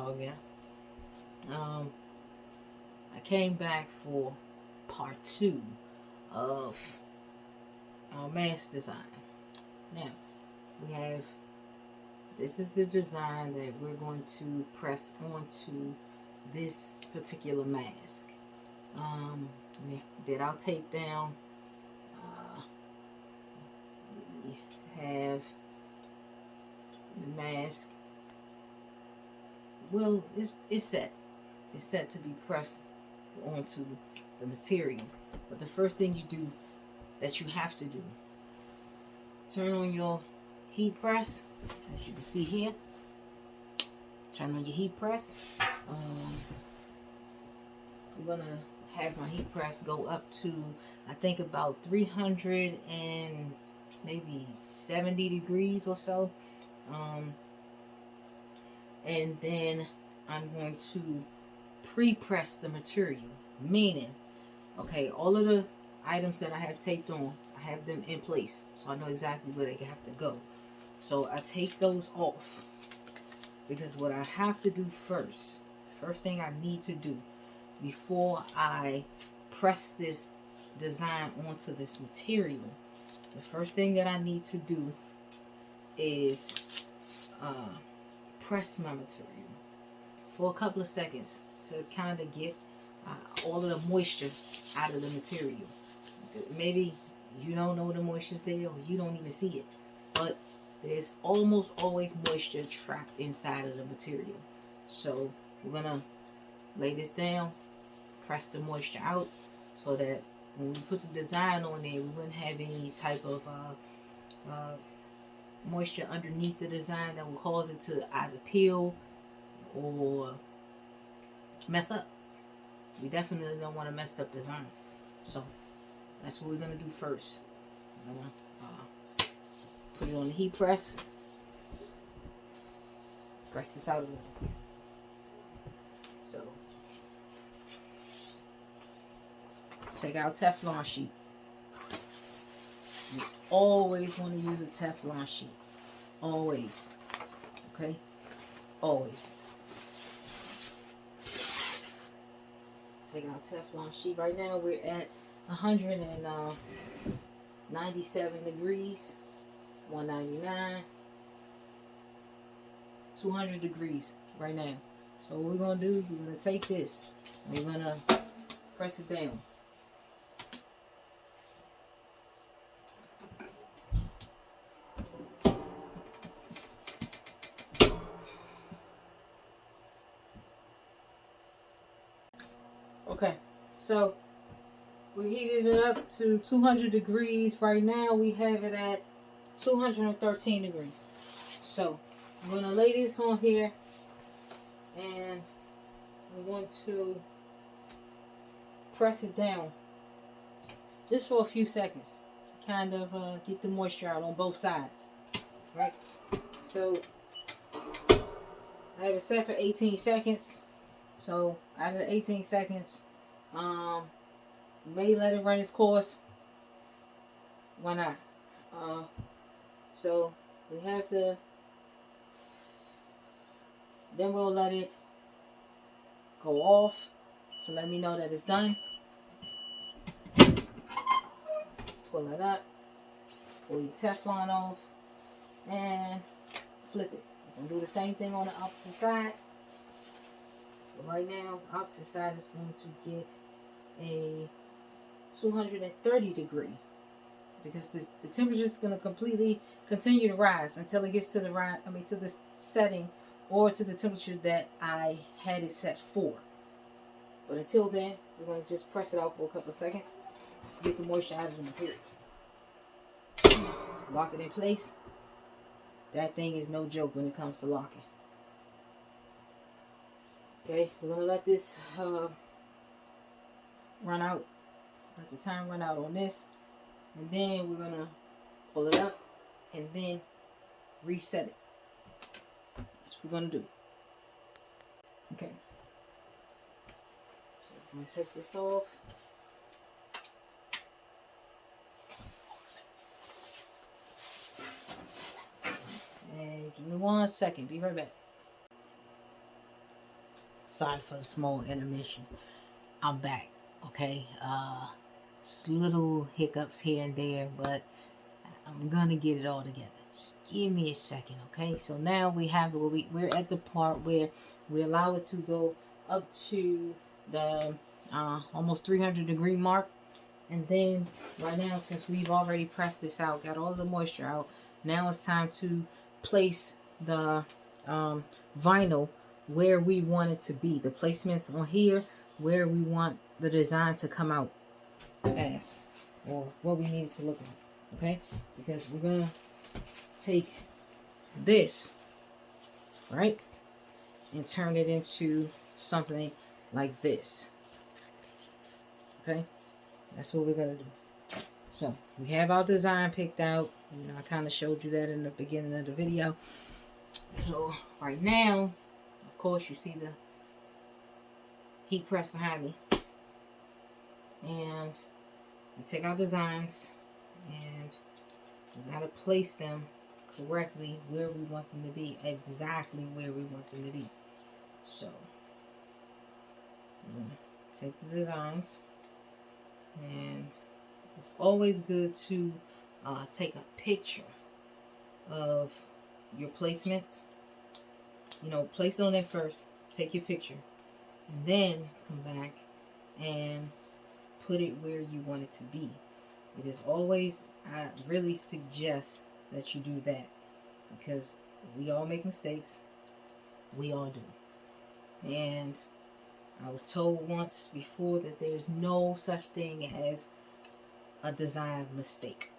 y'all again. I came back for part 2 of our mask design. Now, this is the design that we're going to press onto this particular mask. We did our tape down. We have the mask. Well, it's set. It's set to be pressed onto the material. But the first thing that you have to do, turn on your heat press, as you can see here. Turn on your heat press. I'm gonna have my heat press go up to, I think, about 300 and maybe 70 degrees or so. And then I'm going to pre-press the material, meaning, okay, all of the items that I have taped on, I have them in place, so I know exactly where they have to go. So I take those off, because what I have to do first thing I need to do before I press this design onto this material, the first thing that I need to do is press my material for a couple of seconds to kind of get all of the moisture out of the material. Maybe you don't know the moisture's there, or you don't even see it, but there's almost always moisture trapped inside of the material. So we're gonna lay this down, press the moisture out, so that when we put the design on there, we wouldn't have any type of moisture underneath the design that will cause it to either peel or mess up. We definitely don't want to mess up design. So that's what we're going to do first. I'm going to put it on the heat press. Press this out a little. So take our Teflon sheet. You always want to use a Teflon sheet. Always. Okay? Always. Take our Teflon sheet. Right now we're at 197 degrees, 199, 200 degrees right now. So what we're going to do, we're going to take this and we're going to press it down. Okay, so we heated it up to 200 degrees. Right now we have it at 213 degrees. So I'm going to lay this on here, and I'm going to press it down just for a few seconds to kind of get the moisture out on both sides. Right? So I have it set for 18 seconds. So out of the 18 seconds, may let it run its course. Why not? So we have to, then we'll let it go off to let me know that it's done. Pull it up, pull your Teflon off, and flip it. We're going to do the same thing on the opposite side. But right now, the opposite side is going to get a 230 degree, because the temperature is going to completely continue to rise until it gets to to the setting or to the temperature that I had it set for. But until then, we're going to just press it out for a couple of seconds to get the moisture out of the material. Lock it in place. That thing is no joke when it comes to locking. Okay, we're going to let this run out. Let the time run out on this. And then we're going to pull it up and then reset it. That's what we're going to do. Okay. So I'm going to take this off. And give me 1 second. Be right back. Sorry for the small intermission. I'm back. Okay. Little hiccups here and there, but I'm gonna get it all together. Just give me a second, okay? So now we have we're at the part where we allow it to go up to the almost 300-degree mark, and then right now, since we've already pressed this out, got all the moisture out, now it's time to place the vinyl where we want it to be. The placements on here where we want the design to come out as, or what we need it to look like. Okay, because we're gonna take this, right, and turn it into something like this. Okay, that's what we're gonna do. So we have our design picked out. You know, I kind of showed you that in the beginning of the video. So right now, of course, you see the heat press behind me, and we take our designs and we gotta place them correctly where we want them to be, exactly where we want them to be. So we're gonna take the designs, and it's always good to take a picture of your placements. You know, place it on there first, take your picture, and then come back and put it where you want it to be. It is always, I really suggest that you do that, because we all make mistakes. We all do. And I was told once before that there's no such thing as a design mistake.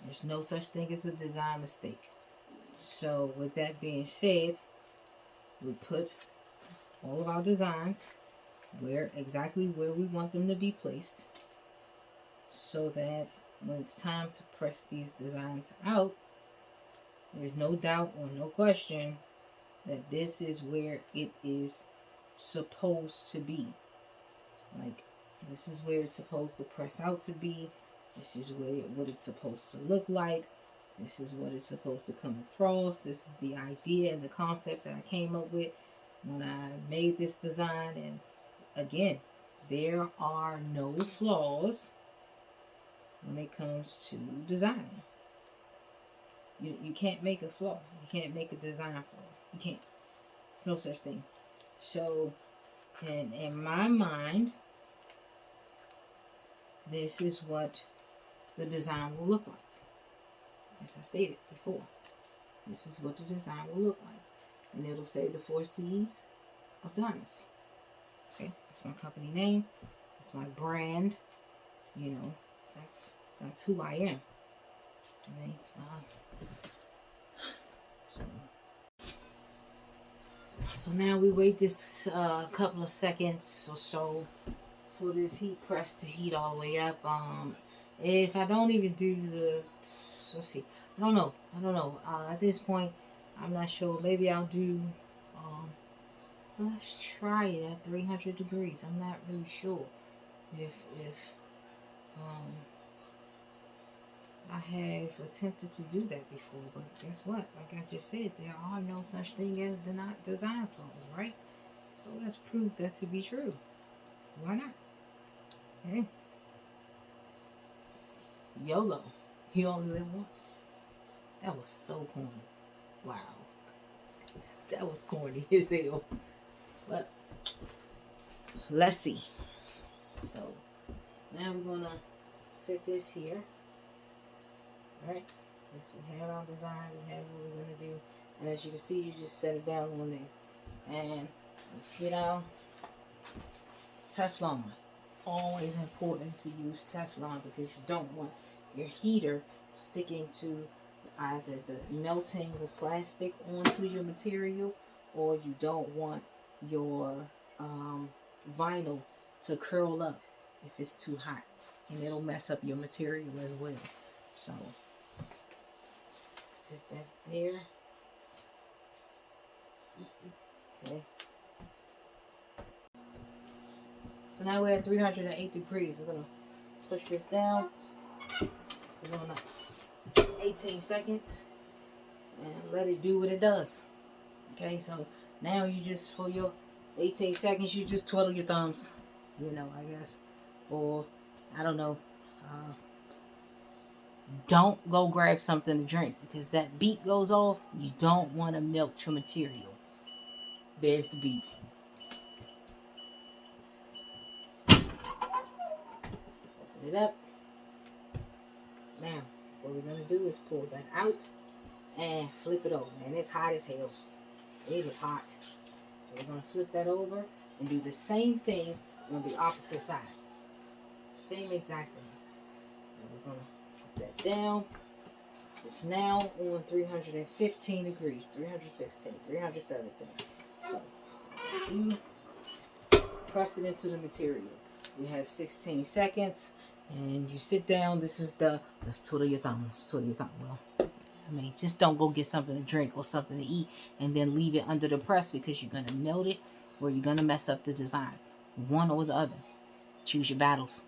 There's no such thing as a design mistake. So with that being said, we put all of our designs exactly where we want them to be placed, so that when it's time to press these designs out, there's no doubt or no question that this is where it is supposed to be. Like, this is where it's supposed to press out to be. This is what it's supposed to look like. This is what it's supposed to come across. This is the idea and the concept that I came up with when I made this design. And again, there are no flaws when it comes to design. You can't make a flaw. You can't make a design flaw. You can't. There's no such thing. So, in my mind, this is what the design will look like. As I stated before, this is what the design will look like. And it'll say the 4 C's of diamonds. Okay, that's my company name. That's my brand. You know, that's who I am. Okay. So now we wait this couple of seconds or so for this heat press to heat all the way up. If I don't even do let's see, I don't know. At this point, I'm not sure. Maybe I'll do. Let's try it at 300 degrees. I'm not really sure if I have attempted to do that before, but guess what? Like I just said, there are no such thing as design flaws, right? So let's prove that to be true. Why not? Okay. YOLO. You only live once. That was so corny. Wow. That was corny as hell. But let's see. So now we're gonna set this here. Alright. So we have our design, we have what we're gonna do. And as you can see, you just set it down on there. And let's get our Teflon. Always important to use Teflon, because you don't want your heater sticking to either the melting the plastic onto your material, or you don't want your vinyl to curl up if it's too hot, and it'll mess up your material as well. So sit that there. Okay. So now we're at 308 degrees. We're gonna push this down. We're gonna 18 seconds and let it do what it does. Okay, so now you just, for your 18 seconds, you just twiddle your thumbs, you know, I guess. Or, I don't know. Don't go grab something to drink because that beep goes off. You don't want to melt your material. There's the beep. Open it up. Now, what we're going to do is pull that out and flip it over. And it's hot as hell. It is hot. So we're going to flip that over and do the same thing on the opposite side. Same exact thing. And we're going to put that down. It's now on 315 degrees, 316, 317. So you press it into the material. We have 16 seconds and you sit down. This is let's twiddle your thumbs, twiddle your thumb. Well, I mean, just don't go get something to drink or something to eat and then leave it under the press because you're going to melt it or you're going to mess up the design. One or the other. Choose your battles.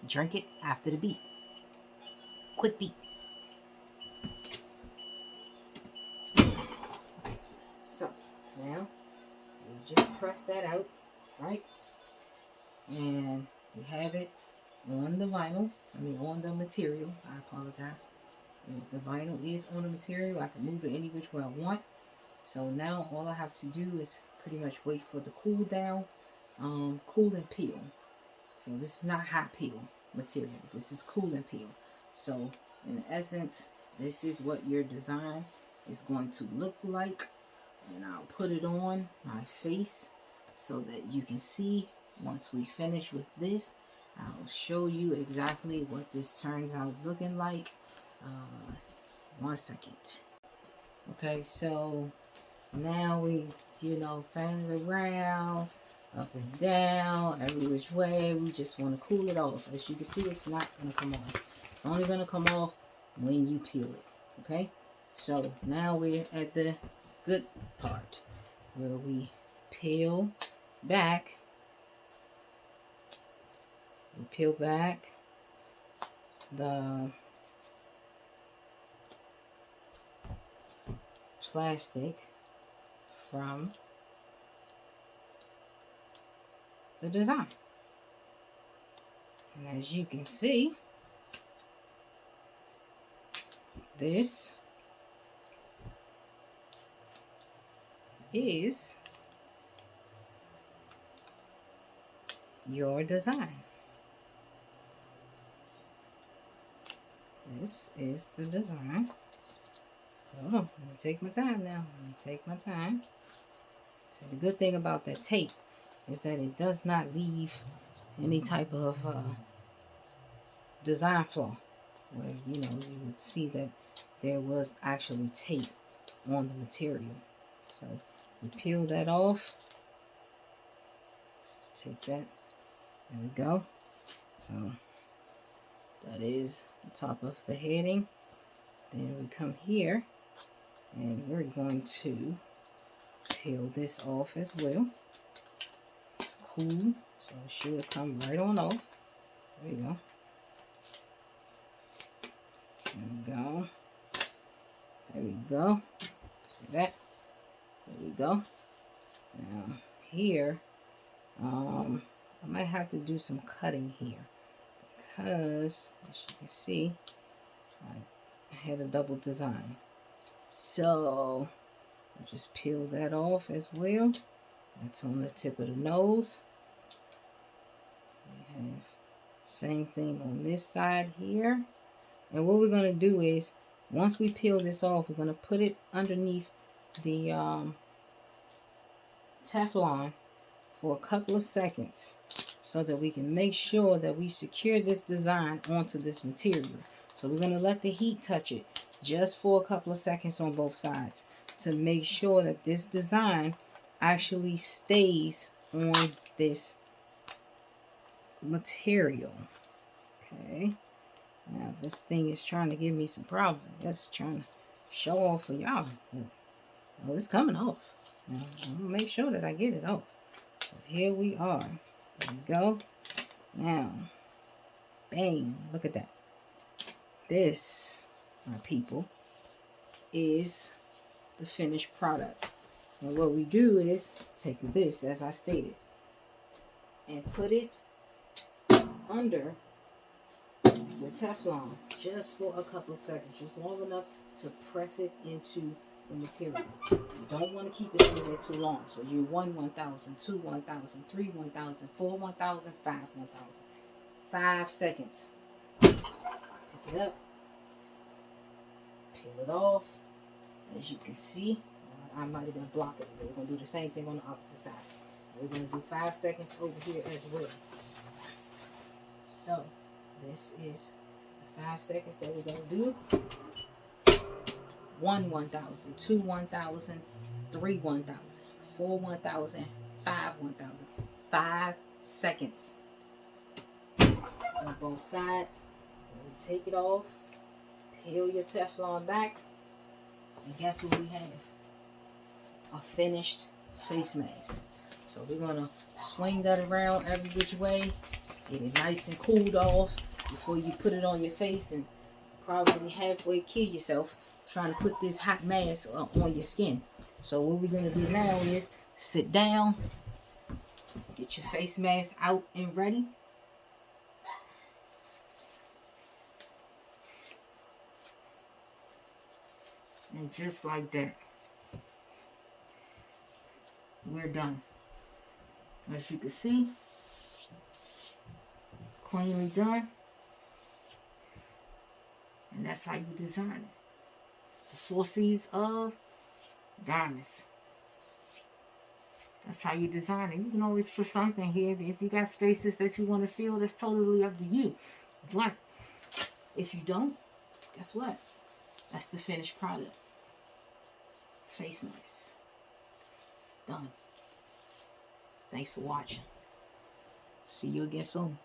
Drink it after the beat. Quick beat. So, now, we just press that out, right? And we have it on the vinyl. On the material. I apologize. The vinyl is on the material. I can move it any which way I want. So now all I have to do is pretty much wait for the cool down, cool and peel. So this is not hot peel material. This is cool and peel. So in essence, this is what your design is going to look like. And I'll put it on my face so that you can see. Once we finish with this, I'll show you exactly what this turns out looking like. 1 second. Okay, so now we, fan it around, up and down, every which way. We just want to cool it off. As you can see, it's not going to come off. It's only going to come off when you peel it. Okay, so now we're at the good part where we peel back. We peel back the plastic from the design. And as you can see, this is your design. This is the design. Hold on, I'm going to take my time now. I'm going to take my time. So the good thing about that tape is that it does not leave any type of design flaw. Where, you would see that there was actually tape on the material. So we peel that off. Just take that. There we go. So that is the top of the heading. Then we come here and we're going to peel this off as well. It's cool, so it should come right on off. There we go. There we go. There we go. See that? There we go. Now here, I might have to do some cutting here because, as you can see, I had a double design. So I'll just peel that off as well. That's on the tip of the nose. We have same thing on this side here. And what we're going to do is, once we peel this off, we're going to put it underneath the Teflon for a couple of seconds so that we can make sure that we secure this design onto this material. So we're going to let the heat touch it just for a couple of seconds on both sides to make sure that this design actually stays on this material. Okay. Now this thing is trying to give me some problems. I guess trying to show off for y'all. Oh, it's coming off. Now, I'm going to make sure that I get it off. So here we are. There we go. Now, bang. Look at that. This, my people, is the finished product. And what we do is take this, as I stated, and put it under the Teflon just for a couple seconds, just long enough to press it into the material. You don't want to keep it under there too long. So you 1 1,000, 2 1,000, 3 1,000, 4 1,000, 5 1,000. 5 seconds. Pick it up. Peel it off. As you can see, I'm not even blocking it. We're going to do the same thing on the opposite side. We're going to do 5 seconds over here as well. So, this is the 5 seconds that we're going to do. 1 1,000, 2 1,000, 3 1,000, 4 1,000, 5 1,000. 5 seconds. On both sides. And we take it off. Peel your Teflon back. And guess what we have? A finished face mask. So we're going to swing that around every which way. Get it nice and cooled off before you put it on your face and probably halfway kill yourself trying to put this hot mask on your skin. So what we're going to do now is sit down, get your face mask out and ready. And just like that, we're done. As you can see, cleanly done. And that's how you design it. The 4 seeds of diamonds. That's how you design it. You can always put something here. If you got spaces that you want to fill, that's totally up to you. But if you don't, guess what? That's the finished product. Face mask. Done. Thanks for watching. See you again soon.